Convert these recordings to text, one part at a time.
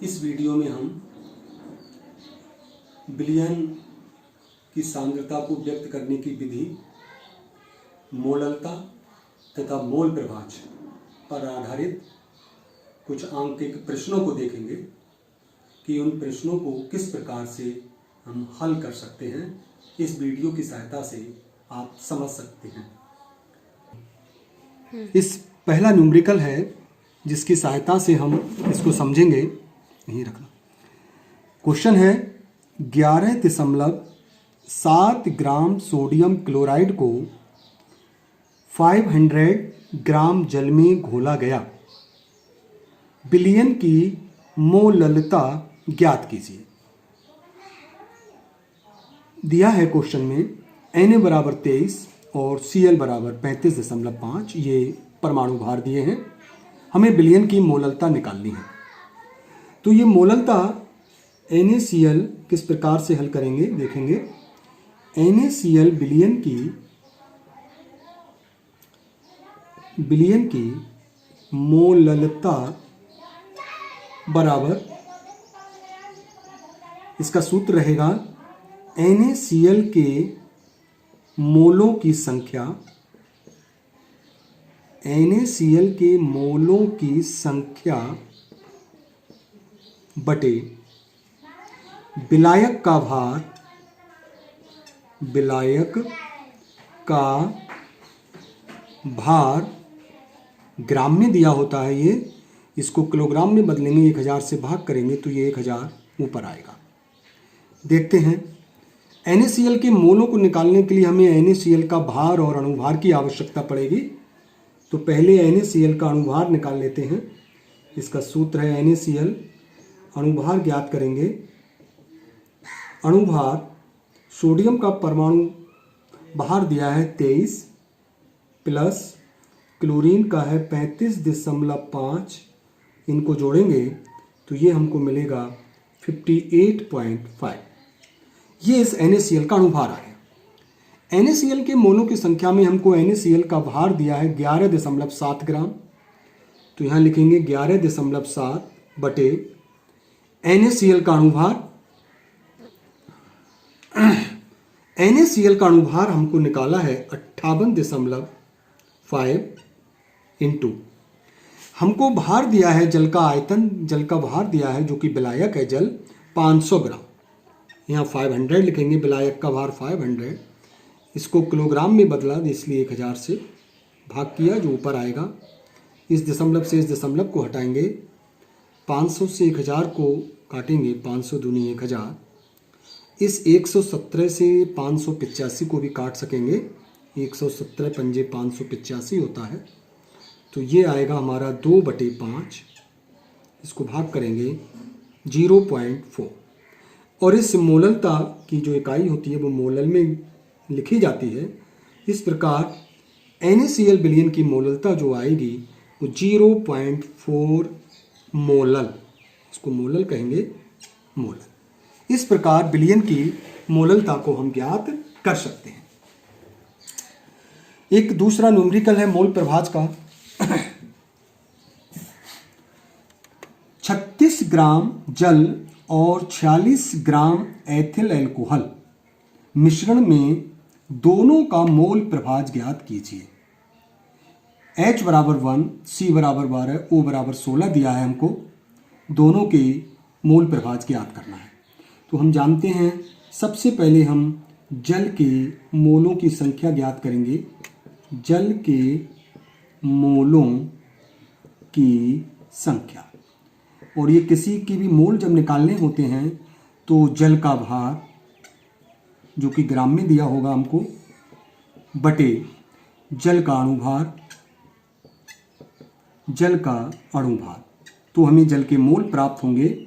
इस वीडियो में हम विलयन की सांद्रता को व्यक्त करने की विधि, मोललता तथा मोल प्रभाज पर आधारित कुछ आंकिक प्रश्नों को देखेंगे कि उन प्रश्नों को किस प्रकार से हम हल कर सकते हैं। इस वीडियो की सहायता से आप समझ सकते हैं। इस पहला न्यूमेरिकल है जिसकी सहायता से हम इसको समझेंगे। यहीं रखना। क्वेश्चन है 11.7 ग्राम सोडियम क्लोराइड को 500 ग्राम जल में घोला गया। विलयन की मोललता ज्ञात कीजिए। दिया है क्वेश्चन में Na बराबर 23 और Cl बराबर 35.5 ये परमाणु भार दिए हैं। हमें विलयन की मोललता निकालनी है। तो ये मोललता NaCl किस प्रकार से हल करेंगे देखेंगे। NaCl विलयन की मोललता बराबर, इसका सूत्र रहेगा NaCl के मोलों की संख्या, NaCl के मोलों की संख्या बटे विलायक का भार, विलायक का भार ग्राम में दिया होता है। ये इसको किलोग्राम में बदलेंगे, 1000 से भाग करेंगे तो ये 1000 ऊपर आएगा। देखते हैं NaCl के मोलों को निकालने के लिए हमें NaCl का भार और अणुभार की आवश्यकता पड़ेगी। तो पहले NaCl का अणुभार निकाल लेते हैं। इसका सूत्र है NaCl, अणुभार ज्ञात करेंगे। अणुभार, सोडियम का परमाणु भार दिया है 23 प्लस क्लोरीन का है 35.5, इनको जोड़ेंगे तो ये हमको मिलेगा 58.5। ये इस NaCl का अणुभार आ गया। NaCl के मोलों की संख्या में हमको NaCl का भार दिया है 11.7 ग्राम। तो यहाँ लिखेंगे 11.7 बटे NaCl का अणुभार। NaCl का अणुभार हमको निकाला है 58.5 इंटू, हमको भार दिया है जल का आयतन, जल का भार दिया है जो कि विलायक है जल 500 ग्राम। यहाँ 500 लिखेंगे, विलायक का भार 500, इसको किलोग्राम में बदला इसलिए 1000 से भाग किया जो ऊपर आएगा। इस दशमलव से इस दशमलव को हटाएंगे, 500 से 1000 को काटेंगे, 500 दूनी 1000। इस 117 से 585 को भी काट सकेंगे, 117 पंजे 585 होता है। तो ये आएगा हमारा 2/5, इसको भाग करेंगे 0.4। और इस मोललता की जो इकाई होती है वो मोलल में लिखी जाती है। इस प्रकार NaCl विलयन की मोललता जो आएगी वो 0.4 मोलल, इसको मोलल कहेंगे, मोलल। इस प्रकार विलयन की मोललता को हम ज्ञात कर सकते हैं। एक दूसरा न्यूमेरिकल है मोल प्रभाज का। 36 ग्राम जल और 46 ग्राम एथिल अल्कोहल मिश्रण में दोनों का मोल प्रभाज ज्ञात कीजिए। H बराबर 1, C बराबर 12, O बराबर 16 दिया है हमको। दोनों के मोल प्रभाज ज्ञात करना है। तो हम जानते हैं, सबसे पहले हम जल के मोलों की संख्या ज्ञात करेंगे। जल के मोलों की संख्या, और ये किसी की भी मोल जब निकालने होते हैं तो जल का भार जो कि ग्राम में दिया होगा हमको, बटे जल का अणुभार, जल का अणुभार, तो हमें जल के मोल प्राप्त होंगे।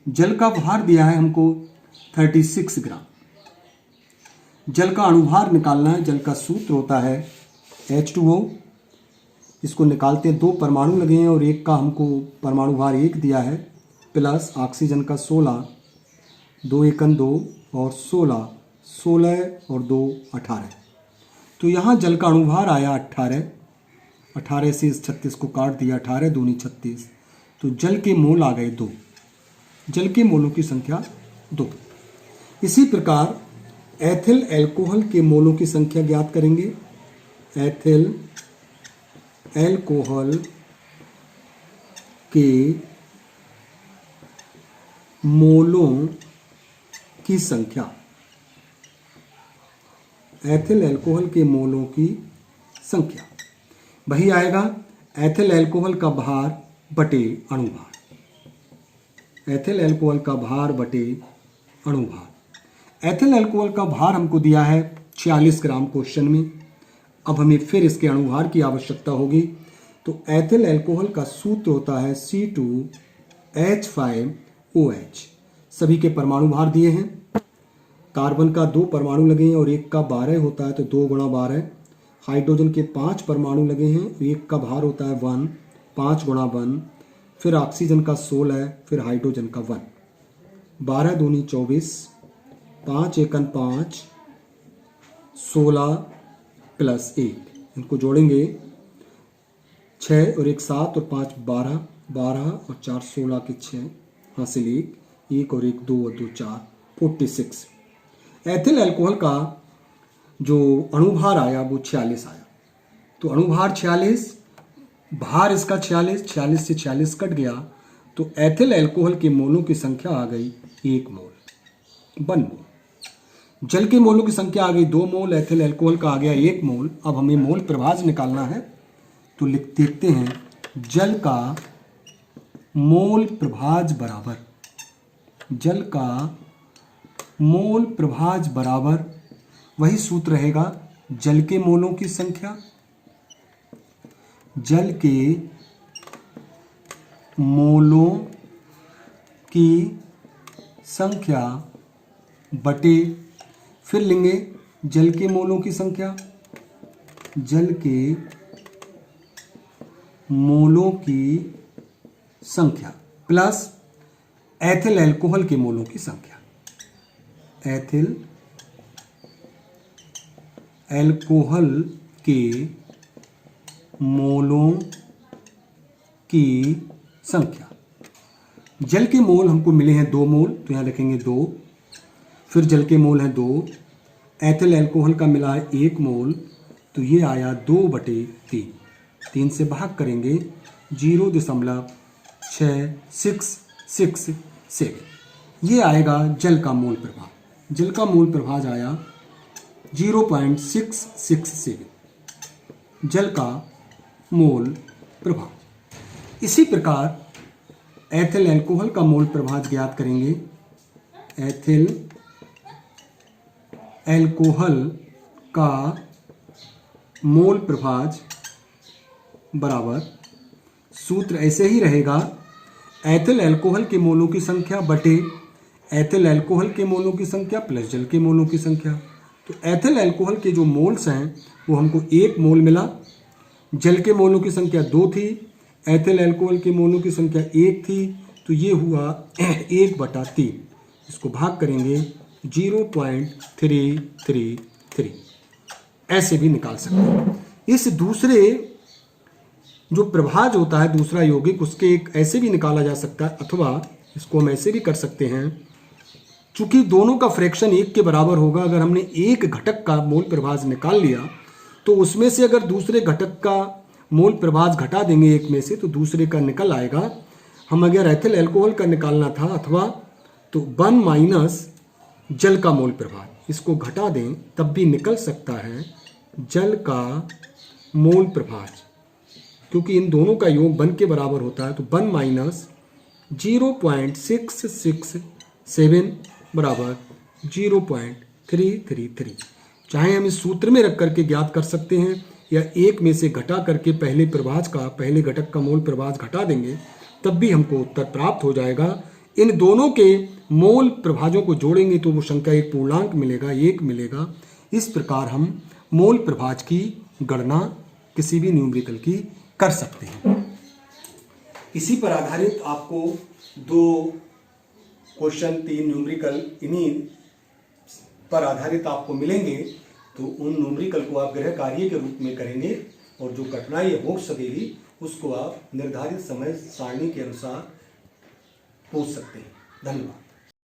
जल का भार दिया है हमको 36 ग्राम। जल का अणुभार निकालना है। जल का सूत्र होता है H2O, इसको निकालते हैं। 2 परमाणु लगे हैं और एक का हमको परमाणु भार 1 दिया है, प्लस ऑक्सीजन का 16, 2 एकन 2 और 16 और 2 18। तो यहाँ जल का अणुभार आया 18। 18 से इस 36 को काट दिया, 18 दूनी 36, तो जल के मोल आ गए 2, जल के मोलों की संख्या 2। इसी प्रकार एथिल एल्कोहल के मोलों की संख्या ज्ञात करेंगे। एथिल एल्कोहल के मोलों की संख्या, एथिल एल्कोहल के मोलों की संख्या वही आएगा एथिल एल्कोहल का भार बटे अणुभार। एथिल एल्कोहल का भार बटे अणुभार। एथिल एल्कोहल का भार हमको दिया है 46 ग्राम क्वेश्चन में। अब हमें फिर इसके अणुभार की आवश्यकता होगी। तो एथिल एल्कोहल का सूत्र होता है C2H5OH। सभी के परमाणु भार दिए हैं। कार्बन का 2 परमाणु लगे हैं और एक का 12 होता है, तो 2 गुणा 12। हाइड्रोजन के 5 परमाणु लगे हैं, एक का भार होता है 1, 5 गुणा 1। फिर ऑक्सीजन का 16, फिर हाइड्रोजन का 1। 12 दूनी 24, 5 एकन 5, 16 प्लस 1, इनको जोड़ेंगे 6 और 1 7 और 5 12, 12 और 4 16 के 6 हासिल 1 और 1 2 और 2 4 46। एथिल अल्कोहल का जो अणुभार आया वो 46 आया। तो अणुभार 46, भार इसका 46, 46 से 46 कट गया, तो एथिल अल्कोहल के मोलों की संख्या आ गई 1 मोल, 1 मोल। जल के मोलों की संख्या आ गई 2 मोल, एथिल अल्कोहल का आ गया 1 मोल। अब हमें मोल प्रभाज निकालना है, तो देखते हैं जल का मोल प्रभाज बराबर, जल का मोल प्रभाज बराबर वही सूत्र रहेगा जल के मोलों की संख्या, जल के मोलों की संख्या बटे, फिर लेंगे जल के मोलों की संख्या, जल के मोलों की संख्या प्लस एथिल अल्कोहल के मोलों की संख्या। एथिल अल्कोहल के मोलों की संख्या। जल के मोल हमको मिले हैं 2 मोल, तो यहाँ लिखेंगे 2। फिर जल के मोल हैं 2, एथिल अल्कोहल का मिला है 1 मोल, तो ये आया 2/3। 3 से भाग करेंगे 0.6667, ये आएगा जल का मोल प्रभाव। जल का मोल प्रभाव आया 0.667, जल का मोल प्रभाव। इसी प्रकार एथिल अल्कोहल का मोल प्रभाव ज्ञात करेंगे। एथिल अल्कोहल का मोल प्रभाव बराबर, सूत्र ऐसे ही रहेगा एथिल अल्कोहल के मोलों की संख्या बटे एथिल अल्कोहल के मोलों की संख्या प्लस जल के मोलों की संख्या। तो एथिल अल्कोहल के जो मोल्स हैं वो हमको 1 मोल मिला, जल के मोलों की संख्या 2 थी, एथिल अल्कोहल के मोलों की संख्या 1 थी, तो ये हुआ 1/3। इसको भाग करेंगे 0.333, ऐसे भी निकाल सकते हैं। इस दूसरे जो प्रभाज होता है दूसरा यौगिक, उसके एक ऐसे भी निकाला जा सकता है, अथवा इसको हम ऐसे भी कर सकते हैं। चूंकि दोनों का फ्रैक्शन 1 के बराबर होगा, अगर हमने एक घटक का मोल प्रभाज निकाल लिया तो उसमें से अगर दूसरे घटक का मोल प्रभाज घटा देंगे एक में से, तो दूसरे का निकल आएगा। हम अगर एथिल अल्कोहल का निकालना था अथवा, तो 1 माइनस जल का मोल प्रभाज, इसको घटा दें तब भी निकल सकता है जल का मोल प्रभाज, क्योंकि इन दोनों का योग 1 के बराबर होता है। तो 1 माइनस 0.667 बराबर 0.333। चाहे हम इस सूत्र में रख करके ज्ञात कर सकते हैं, या एक में से घटा करके पहले प्रभाज का, पहले घटक का मोल प्रभाज घटा देंगे, तब भी हमको उत्तर प्राप्त हो जाएगा। इन दोनों के मोल प्रभाजों को जोड़ेंगे तो वो संख्या एक पूर्णांक मिलेगा, 1 मिलेगा। इस प्रकार हम मोल प्रभाज की गणना किसी भी न्यूमेरिकल की कर सकते हैं। इसी पर आधारित आपको 2 क्वेश्चन, 3 न्यूमेरिकल इन्हीं पर आधारित आपको मिलेंगे। तो उन न्यूमेरिकल को आप गृह कार्य के रूप में करेंगे और जो कठिनाई हो सकेगी उसको आप निर्धारित समय सारणी के अनुसार पूछ सकते हैं। धन्यवाद।